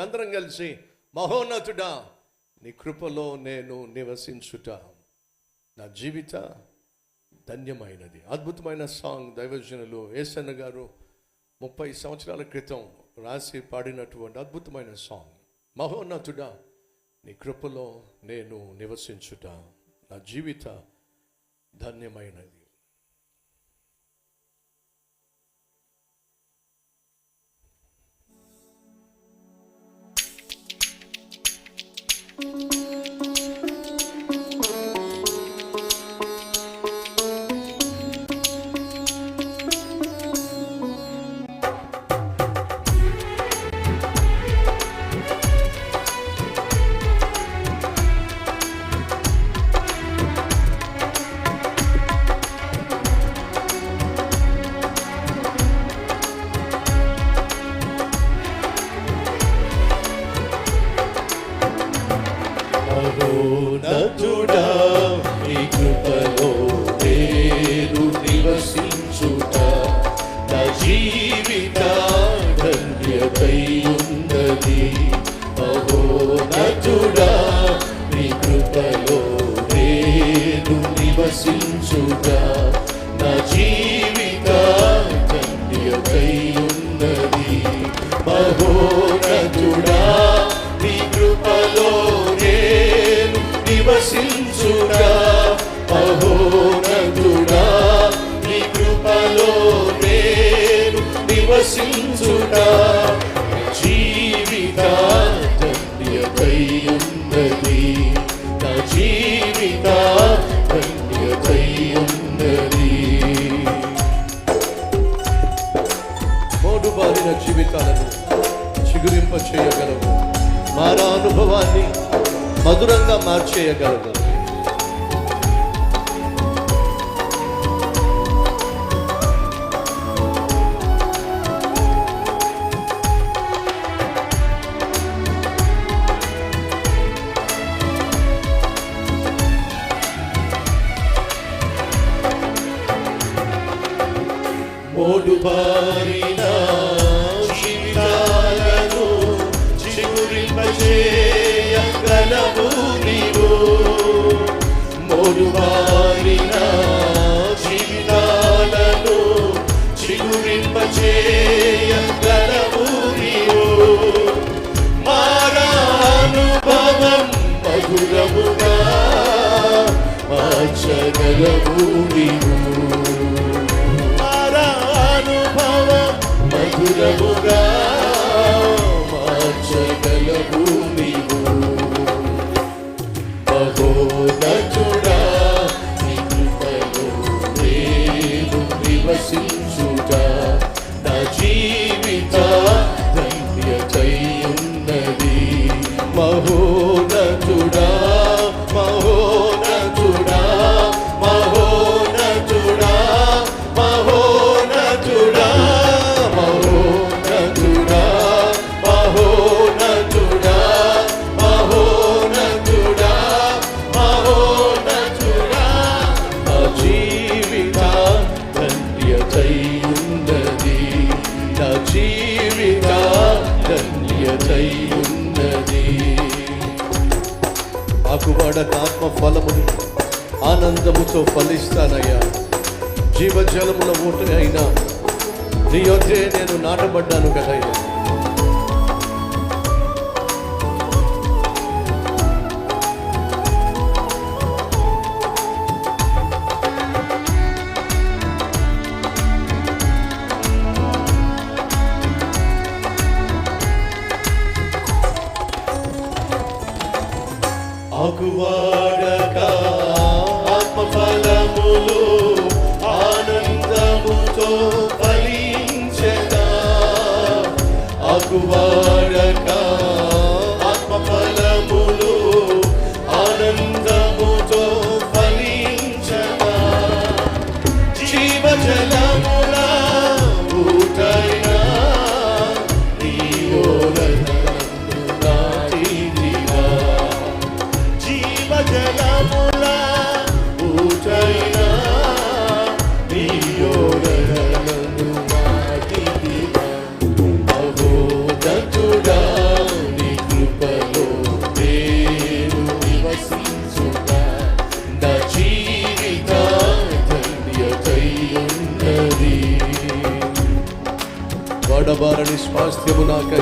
అందరం కలిసి మహోన్నతుడా నీ కృపలో నేను నివసించుట నా జీవిత ధన్యమైనది. అద్భుతమైన సాంగ్ దైవజనులు యేసన్న గారు 30 సంవత్సరాల క్రితం రాసి పాడినటువంటి అద్భుతమైన సాంగ్. మహోన్నతుడా నీ కృపలో నేను నివసించుట నా జీవిత ధన్యమైనది. మహోన్నతుడా నీ కృపలో నేను నివసించుట నా జీవిత ధన్యతై ఉన్నది. మహోన్నతుడా నీ కృపలో నేను నివసించుట నా జీవిత ధన్యతై ఉన్నది. మహోన్నతుడా నీ కృపలో నివసించుట మహోన్నతుడా నీ కృపలో నేను నివసించుట జీవిత ధన్యతై ఉన్నది. నా జీవిత ధన్యతై ఉన్నది. మోడుబారిన జీవితాలను చిగురింప చేయగలవు, మారా అనుభవాన్ని మధురంగా మార్చేయగలదు. మోడుబారిన జీవితాలను చిగురింపజేయగలవు నీవు. మోడుబారిన జీవితాలను చిగురింపజేయగలవు నీవు. మారానుభవం మధురముగా మార్చగలవు నీవు. మధురముగా మార్చగలవు నీవు. మహోన్నతుడా నీ కృపలో నేను నివసించుట నా జీవిత ధన్యతై ఉన్నది. మహోన్నతుడా మహోన్నతుడా మహోన్నతుడా మహోన్నతుడా మహోన్నతుడా మహోన్నతుడా మహోన్నతుడా మహోన్నతుడా నా జీవిత ధన్యతై ఉన్నది. నా జీవిత ధన్యతై ఉన్నది. ఆకువాడక ఆత్మ ఫలముని ఆనందముతో ఫలిస్తానయ్యా. జీవజలముల ఊట అయినా నీ యొద్దే నేను నాటబడ్డాను కదయ్యా. ఆకువాడక ఆత్మఫలములు ఆనందముతో ఫలించెదా. ఆకువాడక ఆత్మఫలములు ఆనందముతో ఫలించెదా. జీవజలముల ఊటైనా నీ ఓరను నాటిదివా. జీవజల స్వాస్థ్యము నాకై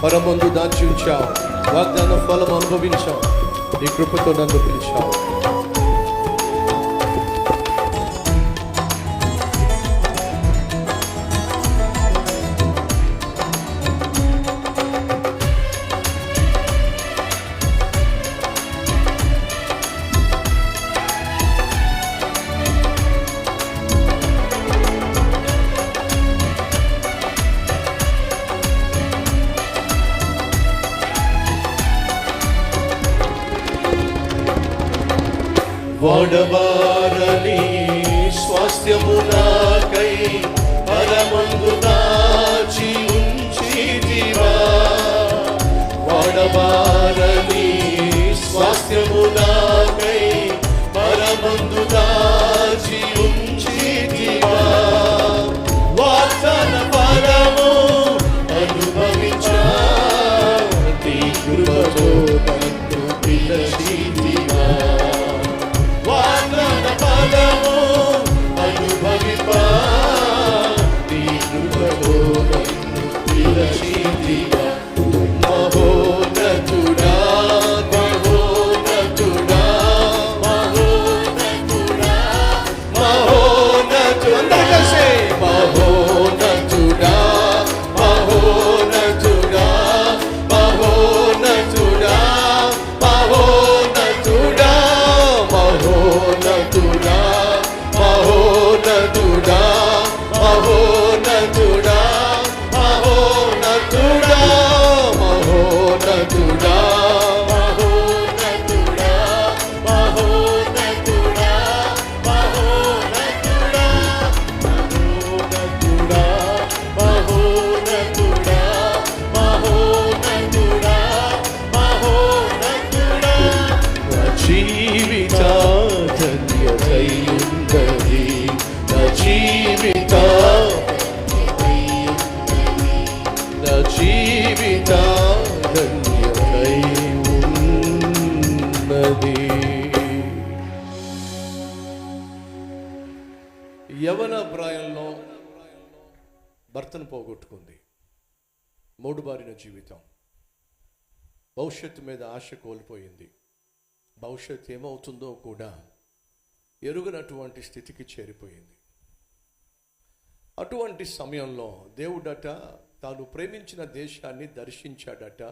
పరమందు దాచి ఉంచావు, వాగ్దాన ఫలం అనుభవించావు, నీ కృపతో నన్ను పిలిచావు. వాడబారని స్వాస్థ్యము నాకై పరమందు దాచి ఉంచితివా. వాడబారని స్వాస్థ్యము నాకై పరమందు దాచి ఉంచితివా. వాగ్దాన ఫలము అనుభవించా, నీ కృపతో నన్ను పిలిచితివా. వాగ్దాన ఫలము అనుభవింపా, నీ కృపతో నన్ను పిలిచితివా. మహోన్నతుడా, మహోన్నతుడా, మహోన్నతుడా, మహోన్నతుడా, అందరూ కలిసి మహోన్నతుడా, మహోన్నతుడా, మహోన్నతుడా, మహోన్నతుడా, మహోన్నతుడా, మహోన్నతుడా, మహోన్నతుడా, మహోన్నతుడా, మహోన్నతుడా, మహోన్నతుడా, మహోన్నతుడా, మహోన్నతుడా, మహోన్నతుడా, మహోన్నతుడా, మహోన్నతుడా, మహోన్నతుడా. నా జీవిత ధన్యతయుండది, నా జీవిత నా జీవిత ధన్యతై ఉన్నది. యవన ప్రాయంలో భర్తను పోగొట్టుకుంది, మూడుబారిన జీవితం, భవిష్యత్తు మీద ఆశ కోల్పోయింది, భవిష్యత్తు ఏమవుతుందో కూడా ఎరుగనటువంటి స్థితికి చేరిపోయింది. అటువంటి సమయంలో దేవుడట తాను ప్రేమించిన దేశాన్ని దర్శించాడట.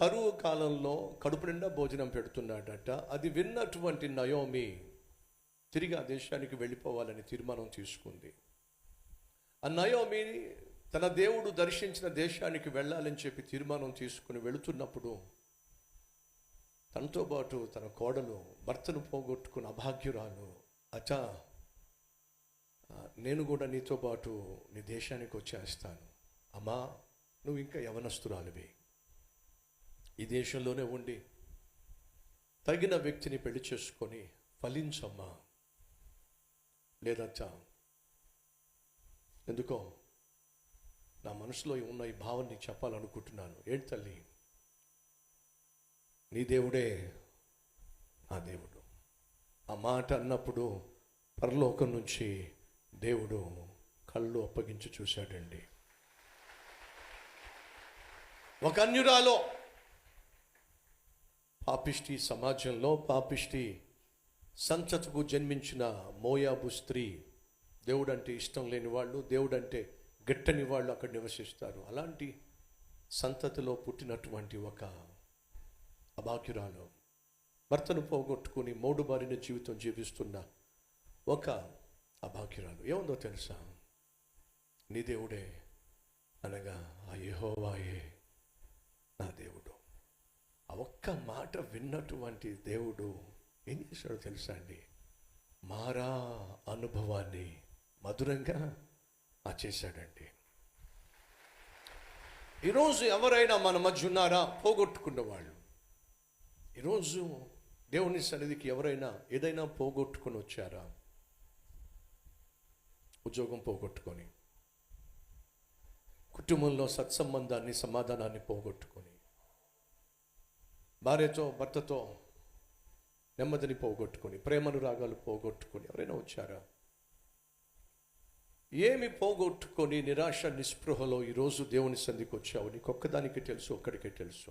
కరువు కాలంలో కడుపు నిండా భోజనం పెడుతున్నాడట. అది విన్నటువంటి నయోమి తిరిగి ఆ దేశానికి వెళ్ళిపోవాలని తీర్మానం తీసుకుంది. ఆ నయోమి తన దేవుడు దర్శించిన దేశానికి వెళ్ళాలని చెప్పి తీర్మానం తీసుకుని వెళుతున్నప్పుడు తనతో పాటు తన కోడలు, భర్తను పోగొట్టుకున్న అభాగ్యురాలు, అచ్చా నేను కూడా నీతో పాటు నీ దేశానికి వచ్చేస్తాను, అమ్మా నువ్వు ఇంకా యవనస్తురాలివి, ఈ దేశంలోనే ఉండి తగిన వ్యక్తిని పెళ్లి చేసుకొని ఫలించమ్మా, లేదచ్చా ఎందుకో నా మనసులో ఉన్న ఈ భావాన్ని చెప్పాలనుకుంటున్నాను. ఏంటి తల్లి, నీ దేవుడే నా దేవుడు. ఆ మాట అన్నప్పుడు పరలోకం నుంచి దేవుడు కళ్ళు అప్పగించి చూశాడండి. ఒక అన్యురాలో, పాపిష్టి సమాజంలో, పాపిష్టి సంతతికి జన్మించిన మోయాబు స్త్రీ, దేవుడంటే ఇష్టం లేని వాళ్ళు, దేవుడంటే గిట్టని వాళ్ళు అక్కడ నివసిస్తారు. అలాంటి సంతతిలో పుట్టినటువంటి ఒక అభాగ్యురాలు, భర్తను పోగొట్టుకుని మోడుబారిన జీవితం జీవిస్తున్న ఒక అభాగ్యురాలు ఏముందో తెలుసా? నీ దేవుడే అనగా ఆ యెహోవాయే నా దేవుడు. ఆ ఒక్క మాట విన్నటువంటి దేవుడు ఏం చేశాడో తెలుసా అండి? మారా అనుభవాన్ని మధురంగా చేశాడండి. ఈరోజు ఎవరైనా మన మధ్య ఉన్నారా పోగొట్టుకున్న వాళ్ళు? ఈరోజు దేవుని సన్నిధికి ఎవరైనా ఏదైనా పోగొట్టుకుని వచ్చారా? ఉద్యోగం పోగొట్టుకొని, కుటుంబంలో సత్సంబంధాన్ని, సమాధానాన్ని పోగొట్టుకొని, భార్యతో భర్తతో నెమ్మదిని పోగొట్టుకొని, ప్రేమను రాగాలు పోగొట్టుకొని ఎవరైనా వచ్చారా? ఏమి పోగొట్టుకొని నిరాశ నిస్పృహలో ఈరోజు దేవుని సన్నిధికి వచ్చావు? నీకు ఒక్కదానికి తెలుసు, ఒక్కడికే తెలుసు.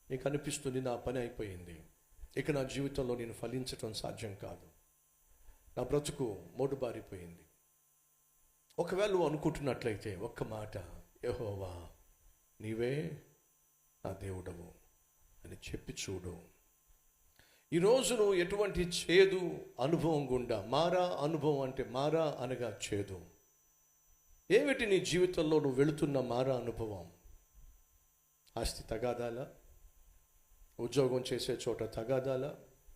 నీకు అనిపిస్తుంది నా పని అయిపోయింది, ఇక నా జీవితంలో నేను ఫలించటం సాధ్యం కాదు, నా బ్రతుకు మోడుబారిపోయింది. ఒకవేళ నువ్వు అనుకుంటున్నట్లయితే ఒక్క మాట, యెహోవా నీవే నా దేవుడవు అని చెప్పి చూడు. ఈరోజు నువ్వు ఎటువంటి చేదు అనుభవం గుండా, మారా అనుభవం అంటే మారా అనగా చేదు, ఏమిటి నీ జీవితంలో నువ్వు వెళుతున్న మారా అనుభవం? ఆస్తి తగాదాల, ఉద్యోగం చేసే చోట తగాదాల,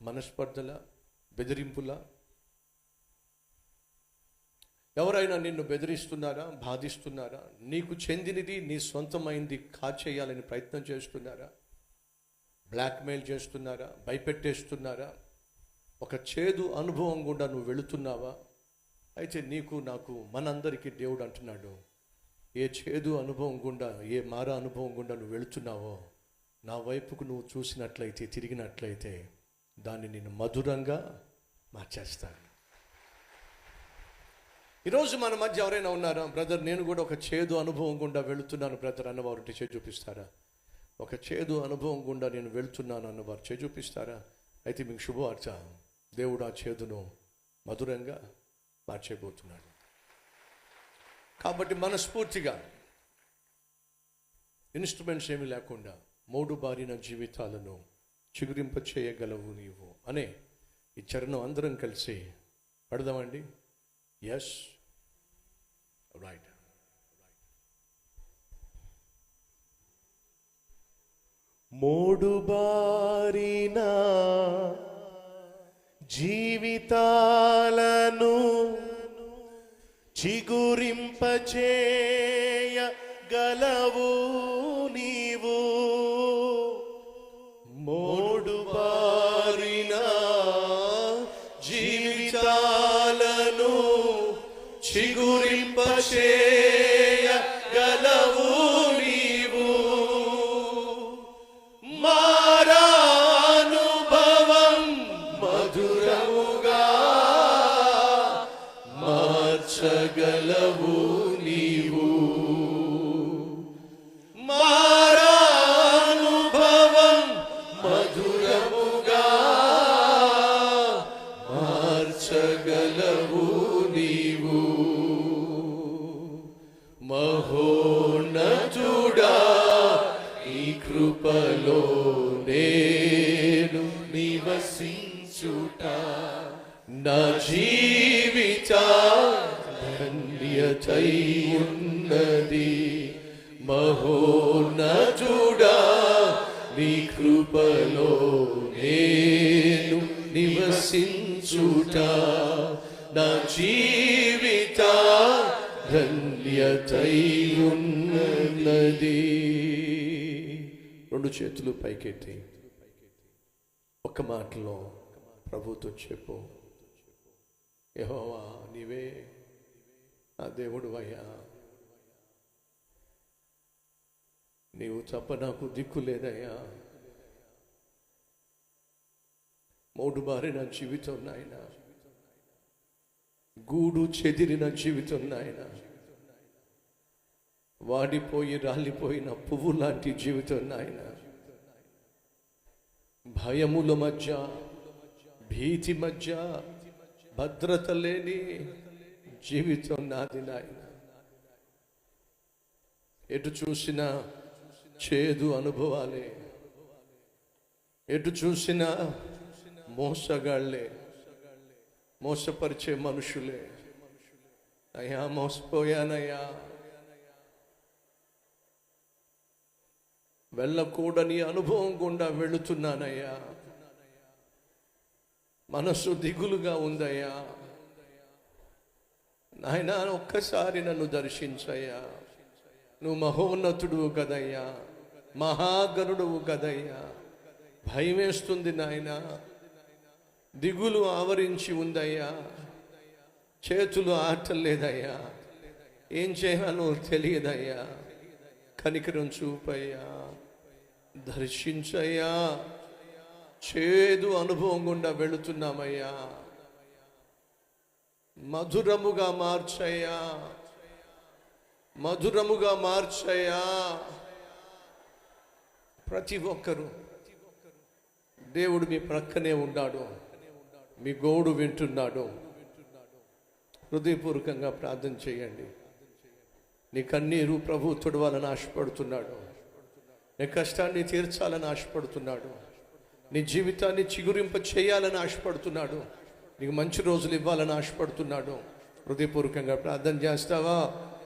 మనస్పర్ధల, బెదిరింపుల, ఎవరైనా నిన్ను బెదిరిస్తున్నారా, బాధిస్తున్నారా, నీకు చెందినది నీ సొంతమైంది కాచేయాలని ప్రయత్నం చేస్తున్నారా, బ్లాక్మెయిల్ చేస్తున్నారా, భయపెట్టేస్తున్నారా, ఒక చేదు అనుభవం గుండా నువ్వు వెళుతున్నావా? అయితే నీకు నాకు మనందరికీ దేవుడు అంటున్నాడు, ఏ చేదు అనుభవం గుండా, ఏ మారా అనుభవం గుండా నువ్వు వెళుతున్నావో నా వైపుకు నువ్వు చూసినట్లయితే, తిరిగినట్లయితే దాన్ని నేను మధురంగా మార్చేస్తాను. ఈరోజు మన మధ్య ఎవరైనా ఉన్నారా, బ్రదర్ నేను కూడా ఒక చేదు అనుభవం గుండా వెళుతున్నాను బ్రదర్ అన్నవారు ఉంటే చేయి చూపిస్తారా? ఒక చేదు అనుభవం గుండా నేను వెళుతున్నాను అన్నవారు చేయి చూపిస్తారా? అయితే మీకు శుభవార్త, దేవుడు ఆ చేదును మధురంగా మార్చేయబోతున్నాడు. కాబట్టి మనస్ఫూర్తిగా ఇన్స్ట్రుమెంట్స్ ఏమీ లేకుండా మోడుబారిన జీవితాలను చిగురింప చేయగలవు నీవు అనే ఈ చరణం అందరం కలిసి పడదామండి. Yes, right. మోడుబారిన జీవితాలను చిగురింపచేయగలవు నీవు. మోడుబారిన జీవితాలను చిగురింపచేయగలవు నీవు. మారానుభవం మధురముగా మార్చగలవు నీవు. మారానుభవం మధురముగా మార్చగలవు నీవు. మహోన్నతుడా ఈ కృపలో నేను నివసించుట నా జీవిత ధన్యతై ఉన్నది. మహోన్నతుడా నీ కృపలో నేను నివసించుట నా జీవిత ధన్యతై ఉన్నది. రెండు చేతులు పైకెత్తి ఒక్క మాటలో ప్రభుతో చెప్పు, యెహోవా నీవే నా దేవుడు అయ్యా, నీవు తప్ప నాకు దిక్కు లేదయ్యా. మోడుబారిన జీవితం నాయన, గూడు చెదిరిన జీవితం నాయన, వాడిపోయి రాలిపోయిన పువ్వు లాంటి జీవితం నాయన, భయముల మధ్య, భీతి మధ్య భద్రత లేని జీవితం నాది నాయన. ఎటు చూసినా చేదు అనుభవాలే, ఎటు చూసినా మోసగాళ్లే, మోసపరిచే మనుషులే. అయ్యా మోసపోయానయ్యా, వెళ్ళకూడని అనుభవం గుండా వెళుతున్నానయ్యా, మనసు దిగులుగా ఉందయ్యా. నాయనా ఒక్కసారి నన్ను దర్శించయ్యా, నువ్వు మహోన్నతుడువు కదయ్యా, మహాగణుడువు కదయ్యా. భయం వేస్తుంది నాయనా, దిగులు ఆవరించి ఉందయ్యా, చేతులు ఆటలేదయ్యా, ఏం చేయాలో తెలియదయ్యా. కనికరం చూపయ్యా, దర్శించయ్యా. చేదు అనుభవం గుండా వెళుతున్నామయ్యా, మధురముగా మార్చయ్యా, మధురముగా మార్చయ్యా. ప్రతి ఒక్కరూ దేవుడు మీ ప్రక్కనే ఉన్నాడు, మీ గోడు వింటున్నాడు. హృదయపూర్వకంగా ప్రార్థన చేయండి. నీ కన్నీరు ప్రభు తుడవాలని ఆశపడుతున్నాడు. నీ కష్టాన్ని తీర్చాలని ఆశపడుతున్నాడు. నీ జీవితాన్ని చిగురింప చేయాలని ఆశపడుతున్నాడు. నీకు మంచి రోజులు ఇవ్వాలని ఆశపడుతున్నాడు. హృదయపూర్వకంగా ప్రార్థన చేస్తావా?